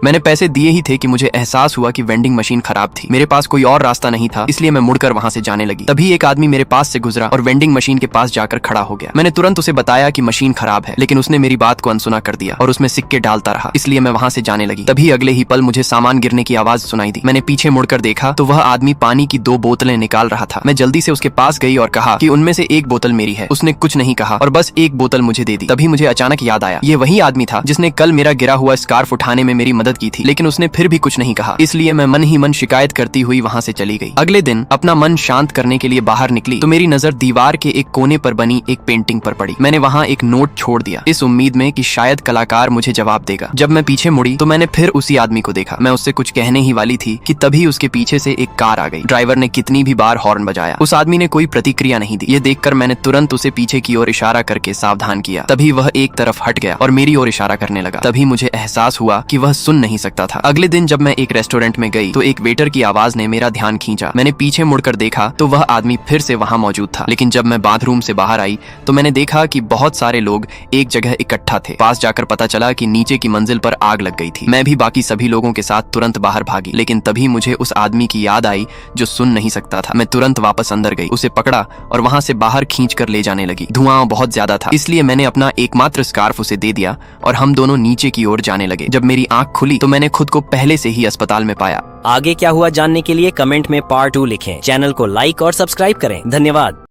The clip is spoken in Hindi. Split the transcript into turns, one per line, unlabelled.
मैंने पैसे दिए ही थे कि मुझे एहसास हुआ कि वेंडिंग मशीन खराब थी। मेरे पास कोई और रास्ता नहीं था, इसलिए मैं मुड़कर वहां से जाने लगी। तभी एक आदमी मेरे पास से गुजरा और वेंडिंग मशीन के पास जाकर खड़ा हो गया। मैंने तुरंत उसे बताया कि मशीन खराब है, लेकिन उसने मेरी बात को अनसुना कर दिया और उसमें सिक्के डालता रहा, इसलिए मैं वहां से जाने लगी। तभी अगले ही पल मुझे सामान गिरने की आवाज सुनाई दी। मैंने पीछे मुड़कर देखा तो वह आदमी पानी की 2 बोतलें निकाल रहा था। मैं जल्दी से उसके पास गई और कहा कि उनमें से एक बोतल मेरी है। उसने कुछ नहीं कहा और बस एक बोतल मुझे दे दी। तभी मुझे अचानक याद आया, ये वही आदमी था जिसने कल मेरा गिरा हुआ स्कार्फ उठाने में मेरी मदद की थी, लेकिन उसने फिर भी कुछ नहीं कहा। इसलिए मैं मन ही मन शिकायत करती हुई वहां से चली गई। अगले दिन अपना मन शांत करने के लिए बाहर निकली तो मेरी नजर दीवार के एक कोने पर बनी एक पेंटिंग पर पड़ी। मैंने वहां एक नोट छोड़ दिया, इस उम्मीद में कि शायद कलाकार मुझे जवाब देगा। जब मैं पीछे मुड़ी तो मैंने फिर उसी आदमी को देखा। मैं उससे कुछ कहने ही वाली थी कि तभी उसके पीछे से एक कार आ गई। ड्राइवर ने कितनी भी बार हॉर्न बजाया, उस आदमी ने कोई प्रतिक्रिया नहीं दी। ये देखकर मैंने तुरंत उसे पीछे की ओर इशारा करके सावधान किया। तभी वह एक तरफ हट गया और मेरी ओर इशारा करने लगा। तभी मुझे एहसास हुआ कि वह सुन नहीं सकता था। अगले दिन जब मैं एक रेस्टोरेंट में गई तो एक वेटर की आवाज ने मेरा ध्यान खींचा। मैंने पीछे मुड़कर देखा तो वह आदमी फिर से वहां मौजूद था, लेकिन जब मैं बाथरूम से बाहर आई तो मैंने देखा कि बहुत सारे लोग एक जगह इकट्ठा थे। पास जाकर पता चला कि नीचे की मंजिल पर आग लग गई थी। मैं भी बाकी सभी लोगों के साथ तुरंत बाहर भागी, लेकिन तभी मुझे उस आदमी की याद आई जो सुन नहीं सकता था। मैं तुरंत वापस अंदर गई, उसे पकड़ा और वहां से बाहर खींच कर ले जाने लगी। धुआं बहुत ज्यादा था, इसलिए मैंने अपना एकमात्र स्कार्फ उसे दे दिया और हम दोनों नीचे की ओर जाने लगे। जब मेरी आंख खुली तो मैंने खुद को पहले से ही अस्पताल में पाया।
आगे क्या हुआ जानने के लिए कमेंट में पार्ट 2 लिखें। चैनल को लाइक और सब्सक्राइब करें। धन्यवाद।